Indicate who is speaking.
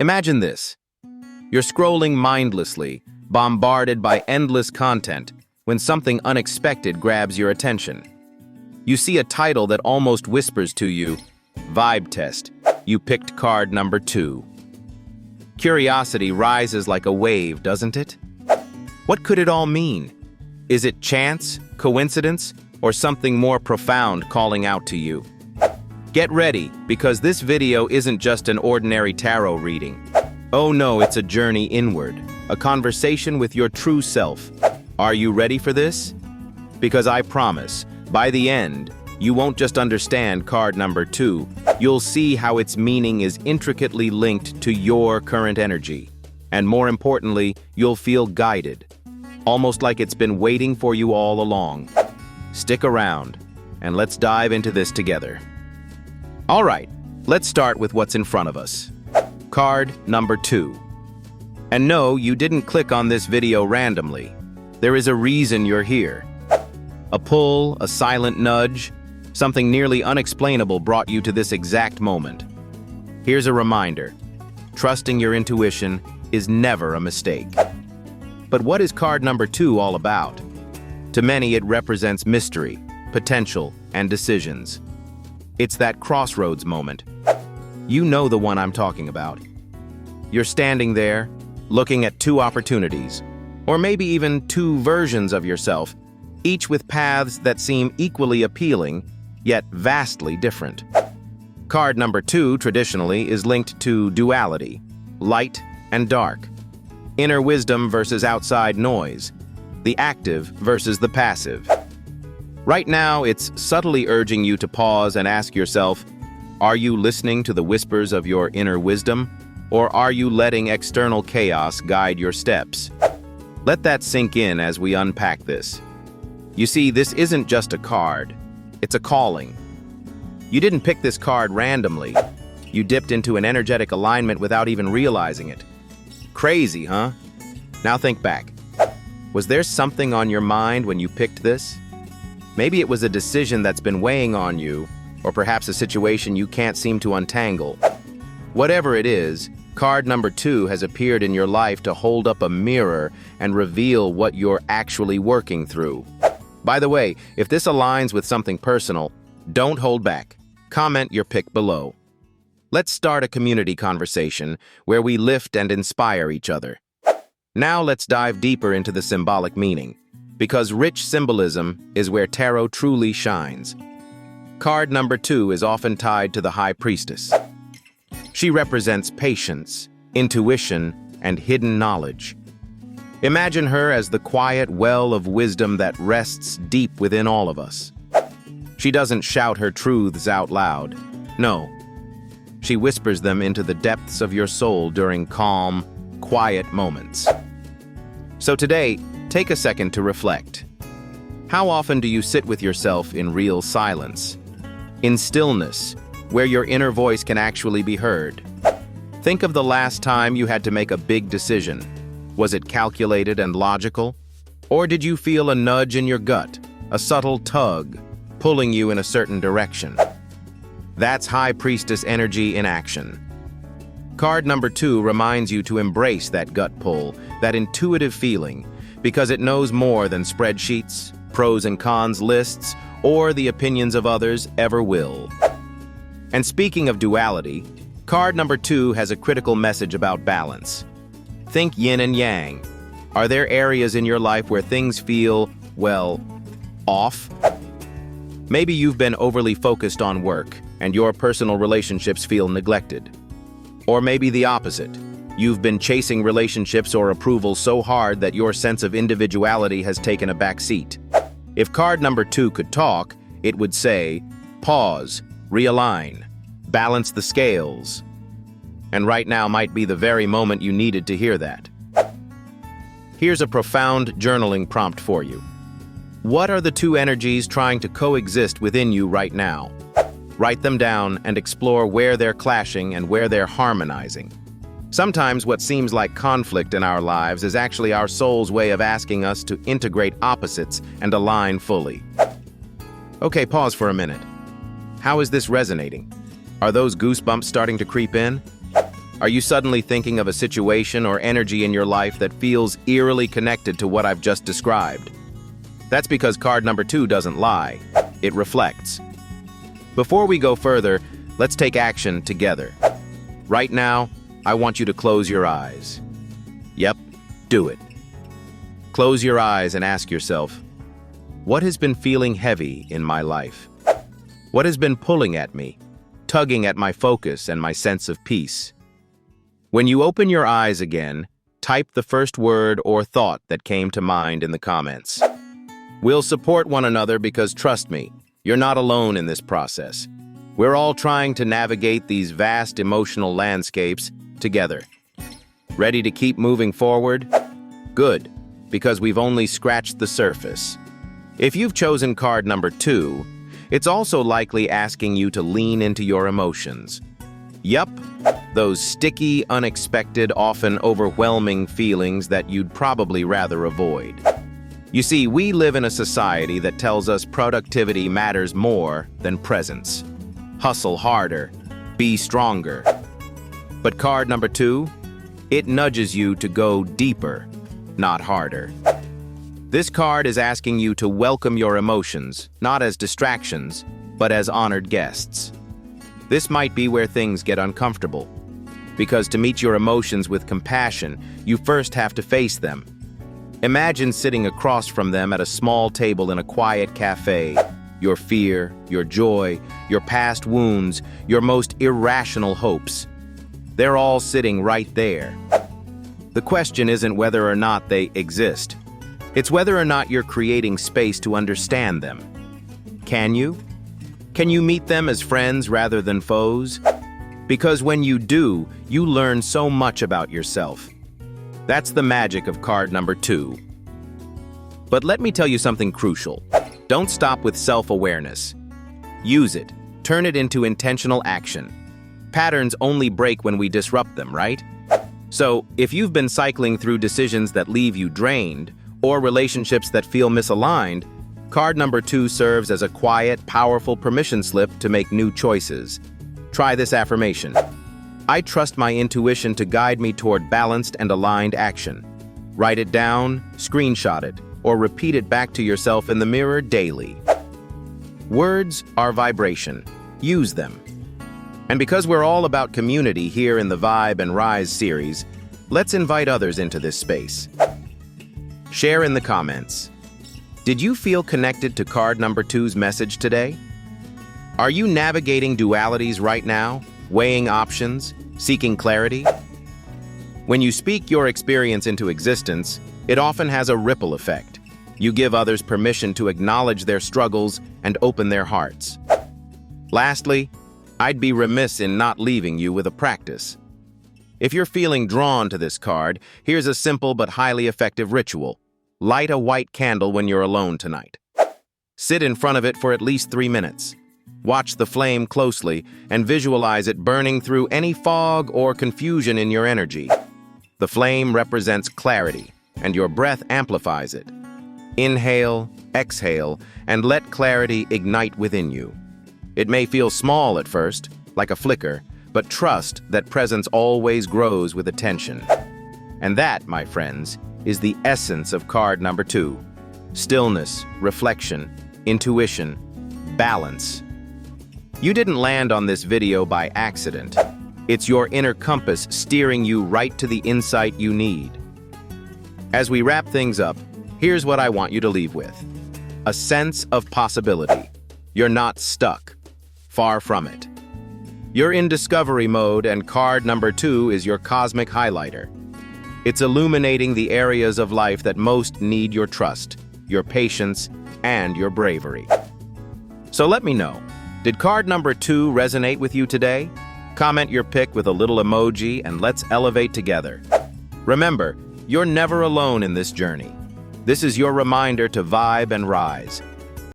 Speaker 1: Imagine this. You're scrolling mindlessly, bombarded by endless content, when something unexpected grabs your attention. You see a title that almost whispers to you, Vibe Test. You picked card number 2. Curiosity rises like a wave, doesn't it? What could it all mean? Is it chance, coincidence, or something more profound calling out to you? Get ready, because this video isn't just an ordinary tarot reading. Oh no, it's a journey inward, a conversation with your true self. Are you ready for this? Because I promise, by the end, you won't just understand card number 2, you'll see how its meaning is intricately linked to your current energy. And more importantly, you'll feel guided, almost like it's been waiting for you all along. Stick around, and let's dive into this together. All right, let's start with what's in front of us. Card number 2. And no, you didn't click on this video randomly. There is a reason you're here. A pull, a silent nudge, something nearly unexplainable brought you to this exact moment. Here's a reminder. Trusting your intuition is never a mistake. But what is card number 2 all about? To many, it represents mystery, potential, and decisions. It's that crossroads moment. You know the one I'm talking about. You're standing there, looking at 2 opportunities, or maybe even 2 versions of yourself, each with paths that seem equally appealing, yet vastly different. Card number 2 traditionally is linked to duality, light and dark, inner wisdom versus outside noise, the active versus the passive. Right now, it's subtly urging you to pause and ask yourself, are you listening to the whispers of your inner wisdom, or are you letting external chaos guide your steps? Let that sink in as we unpack this. You see, this isn't just a card. It's a calling. You didn't pick this card randomly. You dipped into an energetic alignment without even realizing it. Crazy, huh? Now think back. Was there something on your mind when you picked this? Maybe it was a decision that's been weighing on you, or perhaps a situation you can't seem to untangle. Whatever it is, card number 2 has appeared in your life to hold up a mirror and reveal what you're actually working through. By the way, if this aligns with something personal, don't hold back. Comment your pick below. Let's start a community conversation where we lift and inspire each other. Now let's dive deeper into the symbolic meaning, because rich symbolism is where tarot truly shines. Card number 2 is often tied to the High Priestess. She represents patience, intuition, and hidden knowledge. Imagine her as the quiet well of wisdom that rests deep within all of us. She doesn't shout her truths out loud. No. She whispers them into the depths of your soul during calm, quiet moments. So today, take a second to reflect. How often do you sit with yourself in real silence? In stillness, where your inner voice can actually be heard? Think of the last time you had to make a big decision. Was it calculated and logical? Or did you feel a nudge in your gut, a subtle tug, pulling you in a certain direction? That's High Priestess energy in action. Card number 2 reminds you to embrace that gut pull, that intuitive feeling, because it knows more than spreadsheets, pros and cons lists, or the opinions of others ever will. And speaking of duality, card number 2 has a critical message about balance. Think yin and yang. Are there areas in your life where things feel, well, off? Maybe you've been overly focused on work and your personal relationships feel neglected. Or maybe the opposite. You've been chasing relationships or approval so hard that your sense of individuality has taken a back seat. If card number 2 could talk, it would say, pause, realign, balance the scales. And right now might be the very moment you needed to hear that. Here's a profound journaling prompt for you. What are the 2 energies trying to coexist within you right now? Write them down and explore where they're clashing and where they're harmonizing. Sometimes what seems like conflict in our lives is actually our soul's way of asking us to integrate opposites and align fully. Okay, pause for a minute. How is this resonating? Are those goosebumps starting to creep in? Are you suddenly thinking of a situation or energy in your life that feels eerily connected to what I've just described? That's because card number 2 doesn't lie. It reflects. Before we go further, let's take action together. Right now, I want you to close your eyes. Yep, do it. Close your eyes and ask yourself, what has been feeling heavy in my life? What has been pulling at me, tugging at my focus and my sense of peace? When you open your eyes again, type the first word or thought that came to mind in the comments. We'll support one another because, trust me, you're not alone in this process. We're all trying to navigate these vast emotional landscapes together. Ready to keep moving forward? Good, because we've only scratched the surface. If you've chosen card number 2, it's also likely asking you to lean into your emotions. Yup, those sticky, unexpected, often overwhelming feelings that you'd probably rather avoid. You see, we live in a society that tells us productivity matters more than presence. Hustle harder, be stronger. But card number 2, it nudges you to go deeper, not harder. This card is asking you to welcome your emotions, not as distractions, but as honored guests. This might be where things get uncomfortable, because to meet your emotions with compassion, you first have to face them. Imagine sitting across from them at a small table in a quiet cafe. Your fear, your joy, your past wounds, your most irrational hopes. They're all sitting right there. The question isn't whether or not they exist. It's whether or not you're creating space to understand them. Can you? Can you meet them as friends rather than foes? Because when you do, you learn so much about yourself. That's the magic of card number 2. But let me tell you something crucial. Don't stop with self-awareness. Use it. Turn it into intentional action. Patterns only break when we disrupt them, right? So, if you've been cycling through decisions that leave you drained, or relationships that feel misaligned, card number 2 serves as a quiet, powerful permission slip to make new choices. Try this affirmation. I trust my intuition to guide me toward balanced and aligned action. Write it down, screenshot it, or repeat it back to yourself in the mirror daily. Words are vibration. Use them. And because we're all about community here in the Vibe and Rise series, let's invite others into this space. Share in the comments. Did you feel connected to card number 2's message today? Are you navigating dualities right now, weighing options, seeking clarity? When you speak your experience into existence, it often has a ripple effect. You give others permission to acknowledge their struggles and open their hearts. Lastly, I'd be remiss in not leaving you with a practice. If you're feeling drawn to this card, here's a simple but highly effective ritual. Light a white candle when you're alone tonight. Sit in front of it for at least 3 minutes. Watch the flame closely and visualize it burning through any fog or confusion in your energy. The flame represents clarity, and your breath amplifies it. Inhale, exhale, and let clarity ignite within you. It may feel small at first, like a flicker, but trust that presence always grows with attention. And that, my friends, is the essence of card number 2. Stillness, reflection, intuition, balance. You didn't land on this video by accident. It's your inner compass steering you right to the insight you need. As we wrap things up, here's what I want you to leave with. A sense of possibility. You're not stuck. Far from it. You're in discovery mode, and card number 2 is your cosmic highlighter. It's illuminating the areas of life that most need your trust, your patience, and your bravery. So let me know, did card number 2 resonate with you today? Comment your pick with a little emoji and let's elevate together. Remember, you're never alone in this journey. This is your reminder to vibe and rise.